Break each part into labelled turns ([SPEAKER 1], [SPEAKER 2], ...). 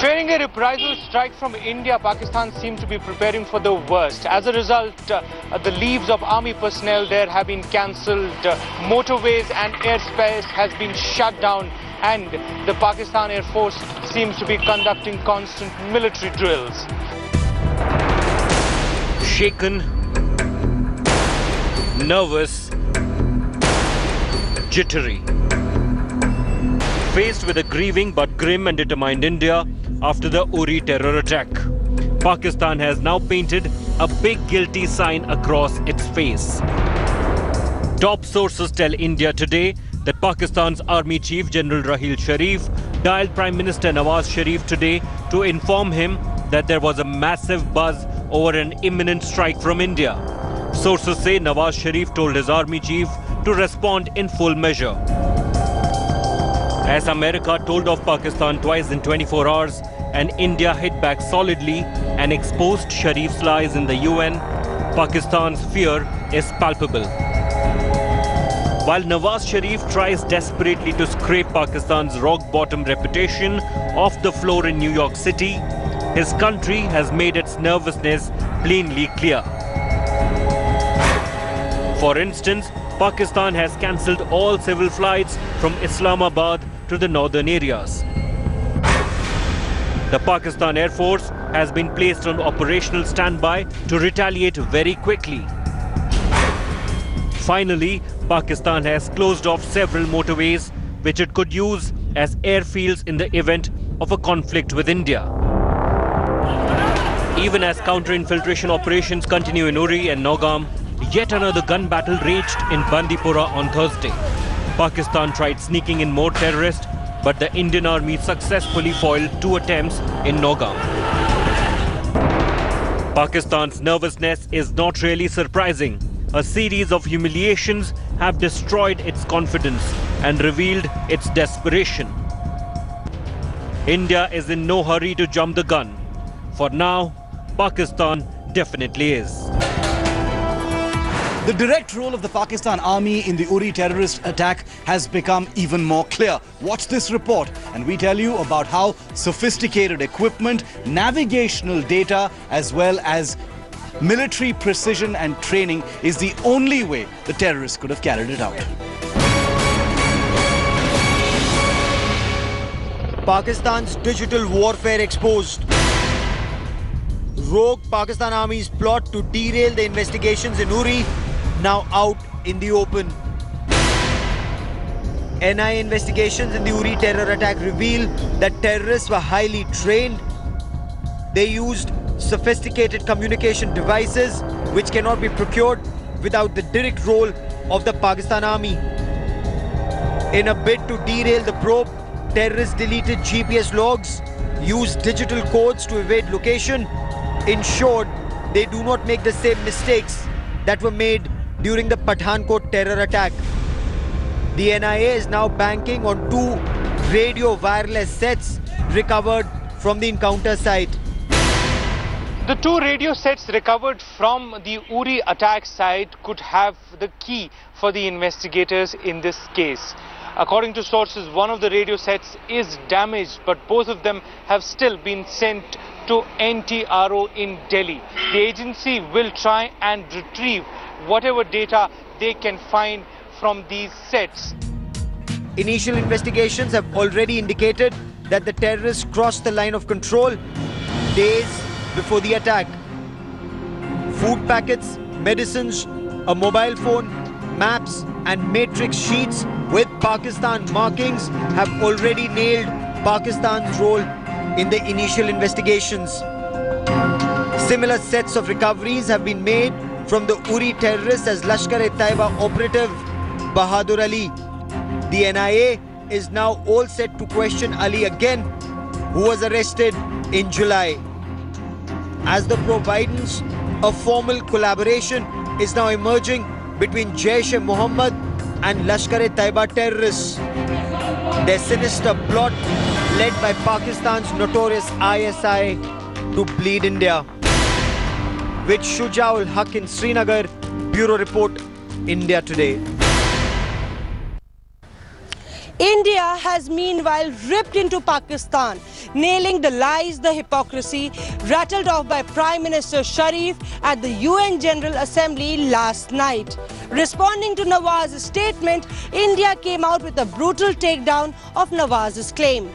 [SPEAKER 1] Fearing a reprisal strike from India, Pakistan seems to be preparing for the worst. As a result, the leaves of army personnel there have been cancelled, motorways and airspace has been shut down, and the Pakistan Air Force seems to be conducting constant military drills.
[SPEAKER 2] Shaken, nervous, jittery. Faced with a grieving but grim and determined India after the Uri terror attack, Pakistan has now painted a big guilty sign across its face. Top sources tell India Today that Pakistan's Army Chief General Raheel Sharif dialed Prime Minister Nawaz Sharif today to inform him that there was a massive buzz over an imminent strike from India. Sources say Nawaz Sharif told his army chief to respond in full measure. As America told off Pakistan twice in 24 hours and India hit back solidly and exposed Sharif's lies in the UN, Pakistan's fear is palpable. While Nawaz Sharif tries desperately to scrape Pakistan's rock-bottom reputation off the floor in New York City, his country has made its nervousness plainly clear. For instance, Pakistan has cancelled all civil flights from Islamabad to the northern areas. The Pakistan Air Force has been placed on operational standby to retaliate very quickly. Finally, Pakistan has closed off several motorways which it could use as airfields in the event of a conflict with India. Even as counter-infiltration operations continue in Uri and Nogam, yet another gun battle raged in Bandipora on Thursday. Pakistan tried sneaking in more terrorists, but the Indian army successfully foiled 2 attempts in Nogam. Pakistan's nervousness is not really surprising. A series of humiliations have destroyed its confidence and revealed its desperation. India is in no hurry to jump the gun. For now, Pakistan definitely is.
[SPEAKER 3] The direct role of the Pakistan army in the Uri terrorist attack has become even more clear. Watch this report and we tell you about how sophisticated equipment, navigational data, as well as military precision and training is the only way the terrorists could have carried it out.
[SPEAKER 4] Pakistan's digital warfare exposed. Rogue Pakistan Army's plot to derail the investigations in Uri now out in the open. NIA investigations in the Uri terror attack reveal that terrorists were highly trained. They used sophisticated communication devices which cannot be procured without the direct role of the Pakistan Army. In a bid to derail the probe, terrorists deleted GPS logs, used digital codes to evade location, ensured they do not make the same mistakes that were made during the Pathankot terror attack. The NIA is now banking on 2 radio wireless sets recovered from the encounter site.
[SPEAKER 1] The 2 radio sets recovered from the Uri attack site could have the key for the investigators in this case. According to sources, one of the radio sets is damaged, but both of them have still been sent to NTRO in Delhi. The agency will try and retrieve whatever data they can find from these sets.
[SPEAKER 4] Initial investigations have already indicated that the terrorists crossed the line of control days before the attack. Food packets, medicines, a mobile phone, maps and matrix sheets with Pakistan markings have already nailed Pakistan's role in the initial investigations. Similar sets of recoveries have been made from the Uri terrorists as Lashkar-e-Taiba operative Bahadur Ali. The NIA is now all set to question Ali again, who was arrested in July. As the probe widens, a formal collaboration is now emerging between Jaish-e-Mohammed and Lashkar-e-Taiba terrorists. Their sinister plot led by Pakistan's notorious ISI to bleed India. With Shujaul Haq in Srinagar, Bureau Report, India Today.
[SPEAKER 5] India has meanwhile ripped into Pakistan, nailing the lies, the hypocrisy rattled off by Prime Minister Sharif at the UN General Assembly last night. Responding to Nawaz's statement, India came out with a brutal takedown of Nawaz's claim.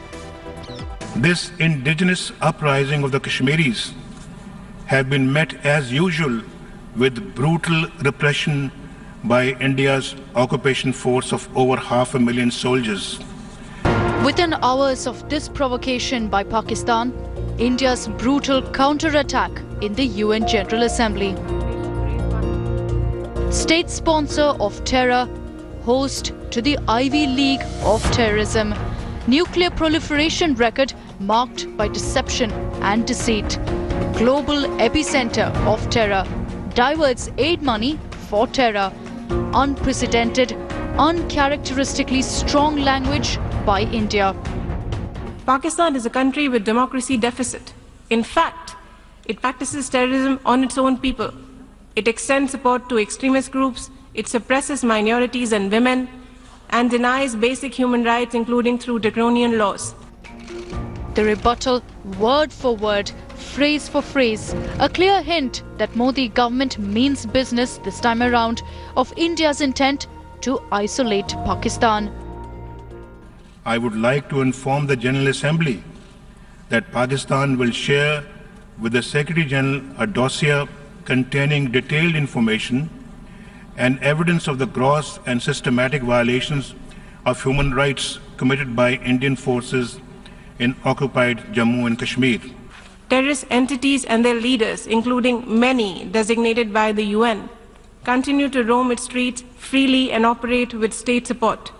[SPEAKER 6] This indigenous uprising of the Kashmiris have been met as usual with brutal repression by India's occupation force of over 500,000 soldiers.
[SPEAKER 7] Within hours of this provocation by Pakistan, India's brutal counter-attack in the UN General Assembly. State sponsor of terror, host to the Ivy League of terrorism, nuclear proliferation record marked by deception and deceit, global epicenter of terror, diverts aid money for terror, unprecedented, uncharacteristically strong language by India.
[SPEAKER 8] Pakistan is a country with democracy deficit. In fact, it practices terrorism on its own people. It extends support to extremist groups, it suppresses minorities and women, and denies basic human rights, including through draconian laws.
[SPEAKER 7] The rebuttal, word for word, phrase for phrase, a clear hint that Modi government means business this time around of India's intent to isolate Pakistan.
[SPEAKER 6] I would like to inform the General Assembly that Pakistan will share with the Secretary General a dossier containing detailed information and evidence of the gross and systematic violations of human rights committed by Indian forces in occupied Jammu and Kashmir.
[SPEAKER 8] Terrorist entities and their leaders, including many designated by the UN, continue to roam its streets freely and operate with state support.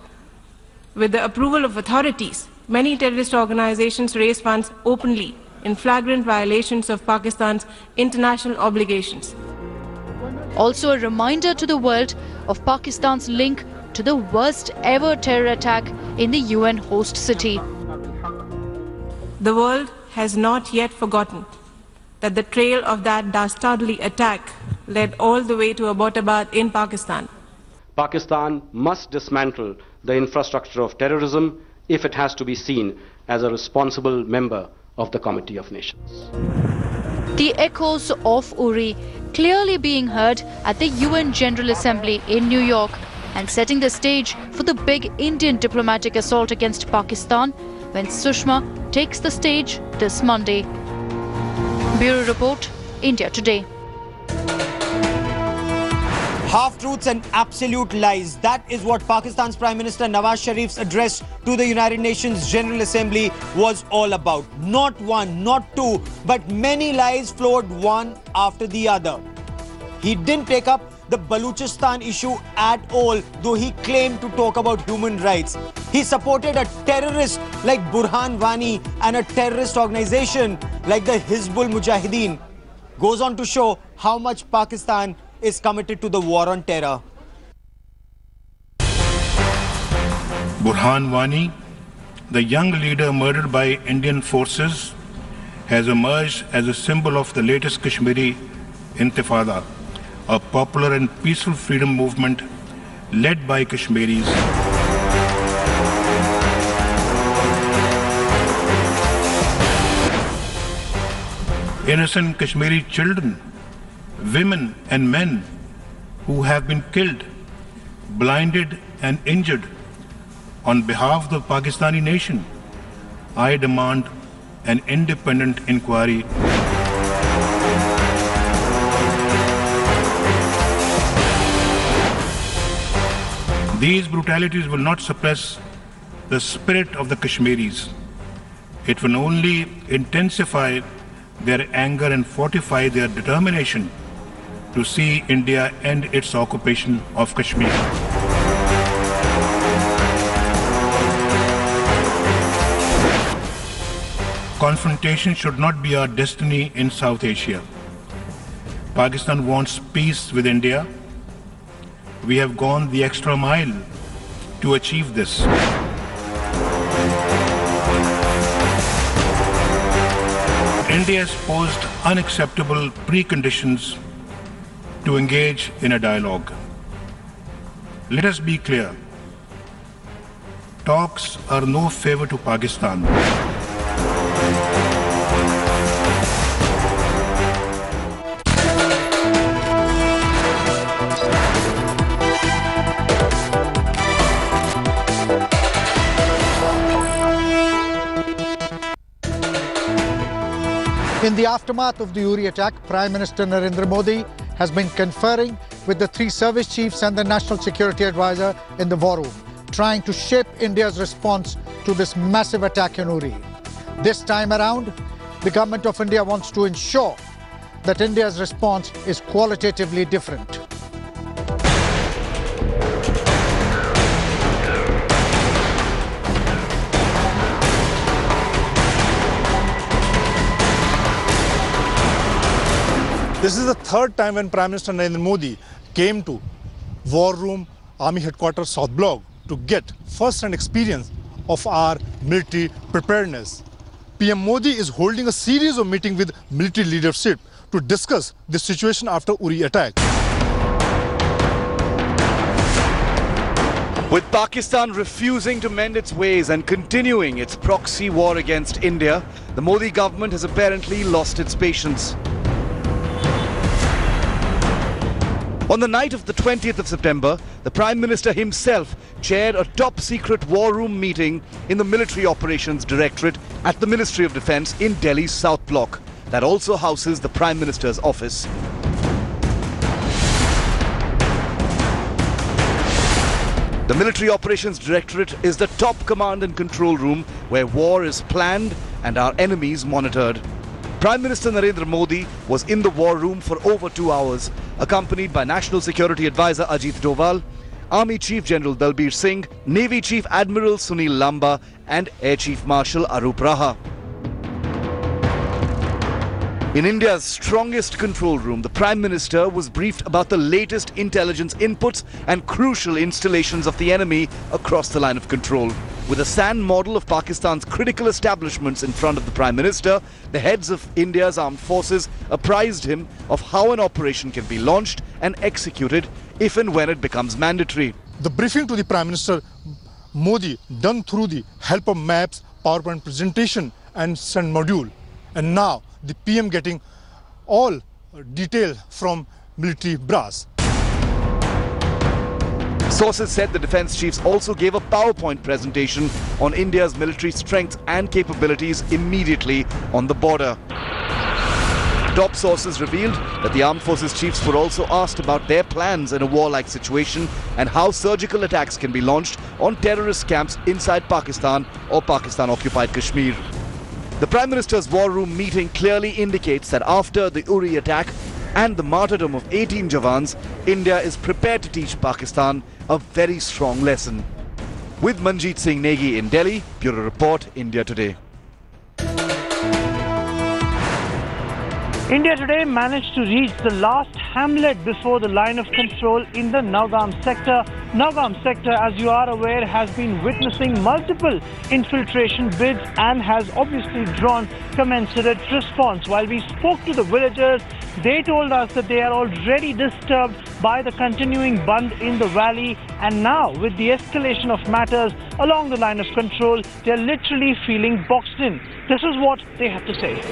[SPEAKER 8] With the approval of authorities, many terrorist organizations raise funds openly in flagrant violations of Pakistan's international obligations.
[SPEAKER 7] Also a reminder to the world of Pakistan's link to the worst ever terror attack in the UN host city.
[SPEAKER 8] The world has not yet forgotten that the trail of that dastardly attack led all the way to Abbottabad in Pakistan.
[SPEAKER 9] Pakistan must dismantle the infrastructure of terrorism if it has to be seen as a responsible member of the Committee of Nations.
[SPEAKER 7] The echoes of Uri clearly being heard at the UN General Assembly in New York and setting the stage for the big Indian diplomatic assault against Pakistan when Sushma takes the stage this Monday. Bureau Report, India Today.
[SPEAKER 4] Half-truths and absolute lies. That is what Pakistan's Prime Minister Nawaz Sharif's address to the United Nations General Assembly was all about. Not one, not two, but many lies flowed one after the other. He didn't take up the Baluchistan issue at all, though he claimed to talk about human rights. He supported a terrorist like Burhan Wani and a terrorist organization like the Hizbul Mujahideen. Goes on to show how much Pakistan is committed to the war on terror.
[SPEAKER 6] Burhan Wani, the young leader murdered by Indian forces, has emerged as a symbol of the latest Kashmiri Intifada, a popular and peaceful freedom movement led by Kashmiris. Innocent Kashmiri children, women and men who have been killed, blinded and injured on behalf of the Pakistani nation. I demand an independent inquiry. These brutalities will not suppress the spirit of the Kashmiris. It will only intensify their anger and fortify their determination to see India end its occupation of Kashmir. Confrontation should not be our destiny in South Asia. Pakistan wants peace with India. We have gone the extra mile to achieve this. India has posed unacceptable preconditions to engage in a dialogue. Let us be clear. talks are no favor to Pakistan.
[SPEAKER 10] In the aftermath of the Uri attack, Prime Minister Narendra Modi has been conferring with the 3 service chiefs and the National Security Advisor in the war room, trying to shape India's response to this massive attack in Uri. This time around, the Government of India wants to ensure that India's response is qualitatively different.
[SPEAKER 11] This is the 3rd time when Prime Minister Narendra Modi came to War Room, Army Headquarters, South Block to get first-hand experience of our military preparedness. PM Modi is holding a series of meetings with military leadership to discuss the situation after Uri attack.
[SPEAKER 3] With Pakistan refusing to mend its ways and continuing its proxy war against India, the Modi government has apparently lost its patience. On the night of the 20th of September, the Prime Minister himself chaired a top-secret war room meeting in the Military Operations Directorate at the Ministry of Defence in Delhi's South Block, that also houses the Prime Minister's office. The Military Operations Directorate is the top command and control room where war is planned and our enemies monitored. Prime Minister Narendra Modi was in the war room for over 2 hours, accompanied by National Security Advisor Ajit Doval, Army Chief General Dalbir Singh, Navy Chief Admiral Sunil Lamba and Air Chief Marshal Arup Raha. In India's strongest control room, the Prime Minister was briefed about the latest intelligence inputs and crucial installations of the enemy across the line of control. With a sand model of Pakistan's critical establishments in front of the Prime Minister, the heads of India's armed forces apprised him of how an operation can be launched and executed if and when it becomes mandatory.
[SPEAKER 11] The briefing to the Prime Minister Modi done through the help of maps, PowerPoint presentation and send module. And now the PM getting all detail from military brass.
[SPEAKER 3] Sources said the defence chiefs also gave a PowerPoint presentation on India's military strengths and capabilities immediately on the border. Top sources revealed that the armed forces chiefs were also asked about their plans in a warlike situation and how surgical attacks can be launched on terrorist camps inside Pakistan or Pakistan-occupied Kashmir. The Prime Minister's war room meeting clearly indicates that after the Uri attack and the martyrdom of 18 Jawans, India is prepared to teach Pakistan a very strong lesson. With Manjeet Singh Negi in Delhi, Bureau Report, India Today.
[SPEAKER 12] India today managed to reach the last hamlet before the line of control in the Naugam sector. Naugam sector, as you are aware, has been witnessing multiple infiltration bids and has obviously drawn commensurate response. While we spoke to the villagers, they told us that they are already disturbed by the continuing band in the valley, and now with the escalation of matters along the line of control, they are literally feeling boxed in. This is what they have to say.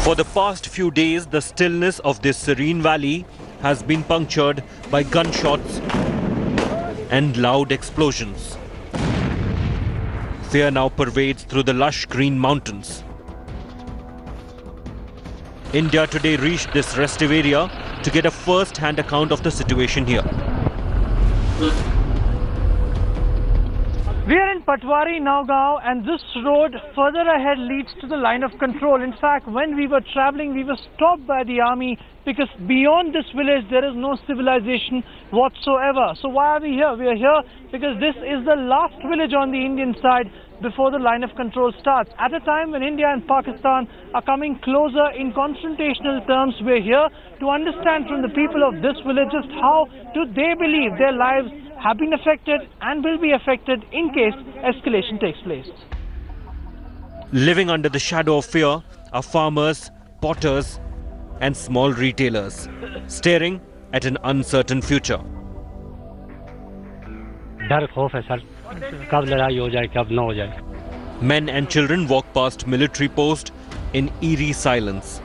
[SPEAKER 2] For the past few days, the stillness of this serene valley has been punctured by gunshots and loud explosions. Fear now pervades through the lush green mountains. India today reached this restive area to get a first-hand account of the situation here.
[SPEAKER 12] We are in Patwari, Naugam, and this road further ahead leads to the line of control. In fact, when we were traveling, we were stopped by the army because beyond this village, there is no civilization whatsoever. So why are we here? We are here because this is the last village on the Indian side before the line of control starts. At a time when India and Pakistan are coming closer in confrontational terms, we're here to understand from the people of this village just how do they believe their lives have been affected and will be affected in case escalation takes place.
[SPEAKER 2] Living under the shadow of fear are farmers, potters and small retailers, staring at an uncertain future.
[SPEAKER 13] डर खौफ है sir, कब लड़ाई हो जाए कब न हो जाए.
[SPEAKER 2] Men and children walk past military post in eerie silence.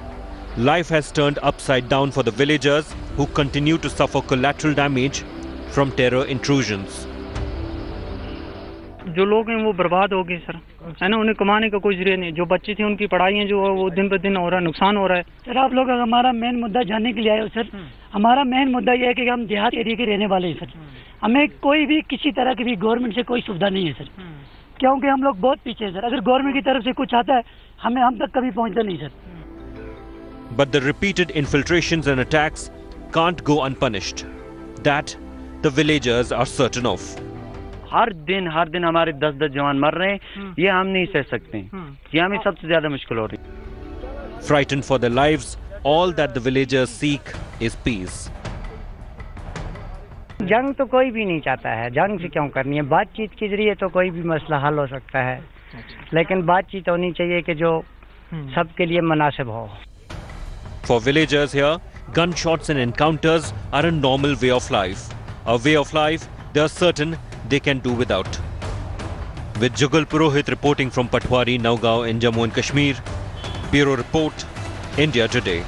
[SPEAKER 2] Life has turned upside down for the villagers who continue to suffer collateral damage from terror intrusions.
[SPEAKER 13] जो लोग हैं वो बर्बाद हो गए सर, है ना. उन्हें कमाने का कोई जरिया नहीं. जो बच्चे थे उनकी पढ़ाई जो वो दिन पर दिन हो रहा है, नुकसान हो रहा है.
[SPEAKER 14] सर आप लोग हमारा मेन मुद्दा जानने के लिए आए हो सर. हमारा मेन मुद्दा यह है कि हम देहात एरिया के रहने वाले हैं सर. हमें कोई भी किसी तरह की भी गवर्नमेंट से कोई सुविधा नहीं है सर, क्योंकि हम लोग बहुत पीछे हैं सर. अगर गवर्नमेंट की तरफ से कुछ आता है हम तक कभी पहुंचता नहीं sir.
[SPEAKER 2] But the repeated infiltrations and attacks can't go unpunished. That the villagers are certain of.
[SPEAKER 13] हर दिन हमारे 10-10 जवान मर रहे हैं. ये हम नहीं सह सकते. ये हमें सबसे ज्यादा मुश्किल हो रही है.
[SPEAKER 2] Frightened for their lives, all that the villagers seek is peace.
[SPEAKER 13] जंग तो कोई भी नहीं चाहता है. जंग से क्यों करनी है? बातचीत के जरिए तो कोई भी मसला हल हो सकता है, लेकिन बातचीत होनी चाहिए कि जो सबके लिए मुनासिब हो.
[SPEAKER 2] For villagers here, gunshots and encounters are a normal way of life. A way of life they are certain they can do without. With Jugal Purohit reporting from Patwari, Naugaon in Jammu and Kashmir, Bureau Report, India Today.